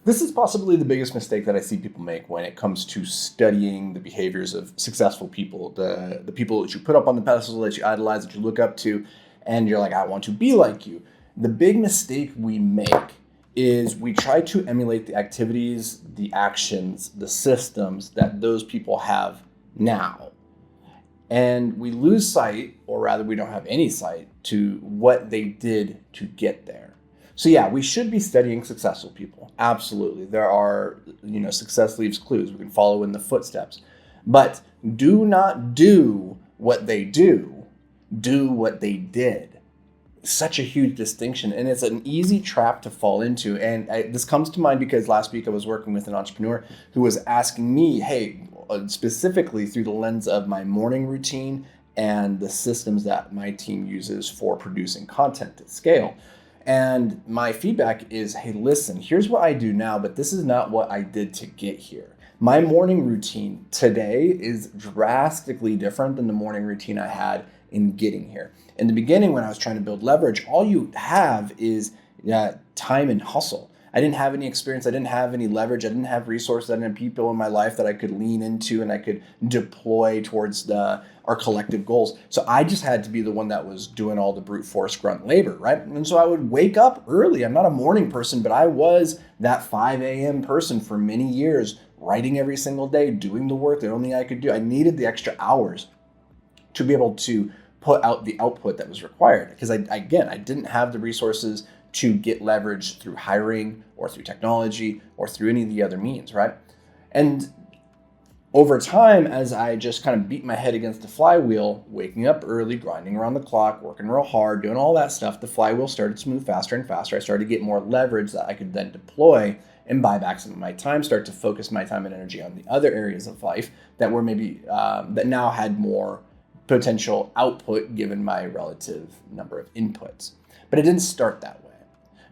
This is possibly the biggest mistake that I see people make when it comes to studying the behaviors of successful people, the people that you put up on the pedestal, that you idolize, that you look up to, and you're like, I want to be like you. The big mistake we make is we try to emulate the activities, the actions, the systems that those people have now. And we lose sight, or rather we don't have any sight, to what they did to get there. So yeah, we should be studying successful people. Absolutely. There are, success leaves clues. We can follow in the footsteps. But do not do what they do what they did. Such a huge distinction, and it's an easy trap to fall into. And this comes to mind because last week I was working with an entrepreneur who was asking me, hey, specifically through the lens of my morning routine and the systems that my team uses for producing content at scale. And my feedback is, hey, listen, here's what I do now, but this is not what I did to get here. My morning routine today is drastically different than the morning routine I had in getting here. In the beginning, when I was trying to build leverage, all you have is time and hustle. I didn't have any experience. I didn't have any leverage. I didn't have resources. I didn't have people in my life that I could lean into and I could deploy towards our collective goals. So I just had to be the one that was doing all the brute force grunt labor, right? And so I would wake up early. I'm not a morning person, but I was that 5 a.m. person for many years, writing every single day, doing the work that only I could do. I needed the extra hours to be able to put out the output that was required. Because I didn't have the resources to get leverage through hiring or through technology or through any of the other means, right? And over time, as I just kind of beat my head against the flywheel, waking up early, grinding around the clock, working real hard, doing all that stuff, the flywheel started to move faster and faster. I started to get more leverage that I could then deploy and buy back some of my time, start to focus my time and energy on the other areas of life that were maybe, that now had more potential output given my relative number of inputs. But it didn't start that way.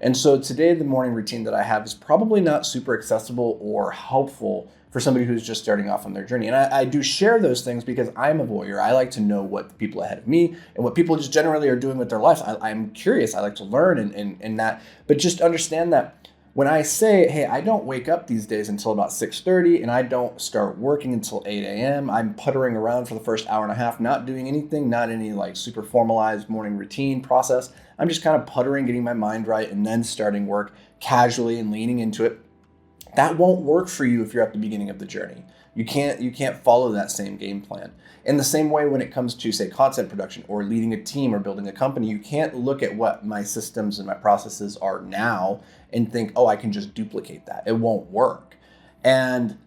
And so today, the morning routine that I have is probably not super accessible or helpful for somebody who's just starting off on their journey. And I do share those things because I'm a voyeur. I like to know what the people ahead of me and what people just generally are doing with their lives. I'm curious. I like to learn and that. But just understand that when I say, hey, I don't wake up these days until about 6:30 and I don't start working until 8 a.m., I'm puttering around for the first hour and a half, not doing anything, not any like super formalized morning routine process. I'm just kind of puttering, getting my mind right, and then starting work casually and leaning into it. That won't work for you if you're at the beginning of the journey. You can't follow that same game plan. In the same way, when it comes to, say, content production or leading a team or building a company, you can't look at what my systems and my processes are now and think, oh, I can just duplicate that. It won't work. And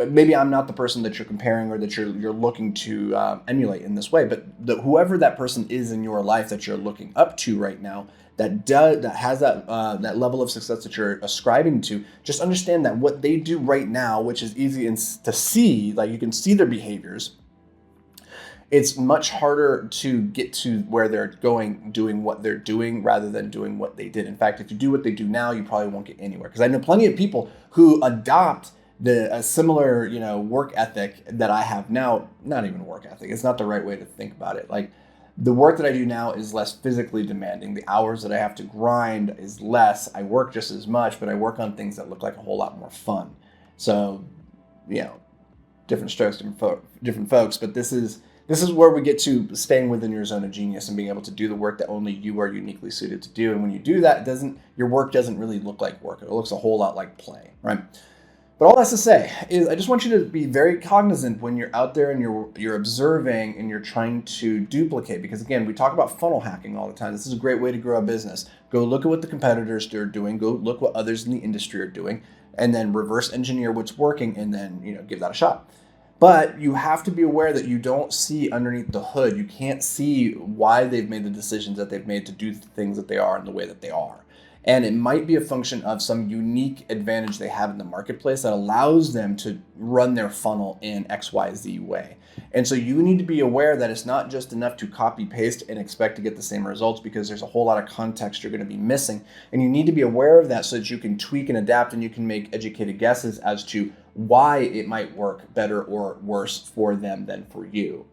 maybe I'm not the person that you're comparing or that you're looking to emulate in this way, but whoever that person is in your life that you're looking up to right now, that has that level of success that you're ascribing to, just understand that what they do right now, which is easy to see, like you can see their behaviors, it's much harder to get to where they're going, doing what they're doing rather than doing what they did. In fact, if you do what they do now, you probably won't get anywhere. Because I know plenty of people who adopt a similar, work ethic that I have now. Not even work ethic. It's not the right way to think about it. Like the work that I do now is less physically demanding. The hours that I have to grind is less. I work just as much, but I work on things that look like a whole lot more fun. So, different strokes, different folks. But this is where we get to staying within your zone of genius and being able to do the work that only you are uniquely suited to do. And when you do that, your work doesn't really look like work. It looks a whole lot like play, right? But all that's to say is I just want you to be very cognizant when you're out there and you're observing and you're trying to duplicate. Because again, we talk about funnel hacking all the time. This is a great way to grow a business. Go look at what the competitors are doing. Go look what others in the industry are doing. And then reverse engineer what's working and then give that a shot. But you have to be aware that you don't see underneath the hood. You can't see why they've made the decisions that they've made to do the things that they are in the way that they are. And it might be a function of some unique advantage they have in the marketplace that allows them to run their funnel in XYZ way. And so you need to be aware that it's not just enough to copy paste and expect to get the same results, because there's a whole lot of context you're going to be missing. And you need to be aware of that so that you can tweak and adapt and you can make educated guesses as to why it might work better or worse for them than for you.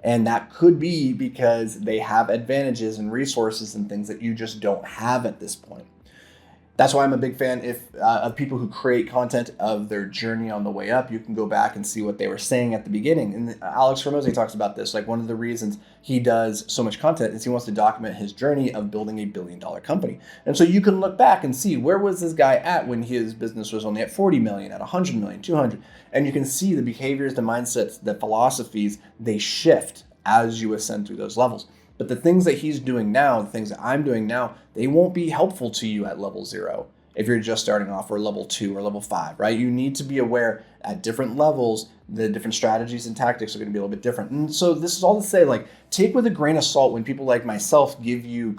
And that could be because they have advantages and resources and things that you just don't have at this point. That's why I'm a big fan of people who create content of their journey on the way up. You can go back and see what they were saying at the beginning. And Alex Hormozi talks about this. Like, one of the reasons he does so much content is he wants to document his journey of building a billion-dollar company. And so you can look back and see, where was this guy at when his business was only at 40 million, at 100 million, 200. And you can see the behaviors, the mindsets, the philosophies, they shift as you ascend through those levels. But the things that he's doing now, the things that I'm doing now, they won't be helpful to you at level 0 if you're just starting off, or level 2 or level 5, right? You need to be aware at different levels, the different strategies and tactics are going to be a little bit different. And so this is all to say, like, take with a grain of salt when people like myself give you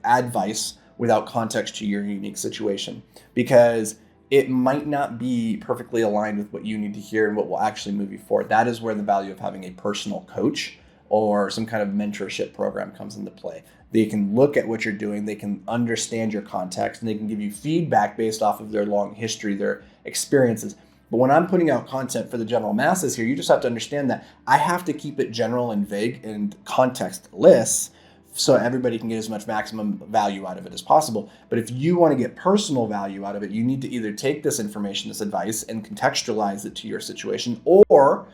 advice without context to your unique situation, because it might not be perfectly aligned with what you need to hear and what will actually move you forward. That is where the value of having a personal coach or some kind of mentorship program comes into play. They can look at what you're doing, they can understand your context, and they can give you feedback based off of their long history, their experiences. But when I'm putting out content for the general masses here, you just have to understand that I have to keep it general and vague and contextless so everybody can get as much maximum value out of it as possible. But if you want to get personal value out of it, you need to either take this information, this advice, and contextualize it to your situation, or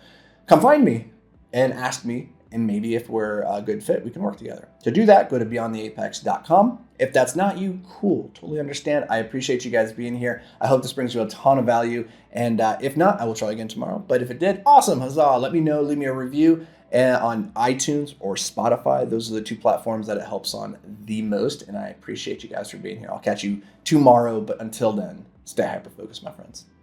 come find me and ask me, and maybe if we're a good fit, we can work together. To do that, go to beyondtheapex.com. If that's not you, cool, totally understand. I appreciate you guys being here. I hope this brings you a ton of value. And if not, I will try again tomorrow. But if it did, awesome, huzzah. Let me know, leave me a review on iTunes or Spotify. Those are the 2 platforms that it helps on the most. And I appreciate you guys for being here. I'll catch you tomorrow. But until then, stay hyper-focused, my friends.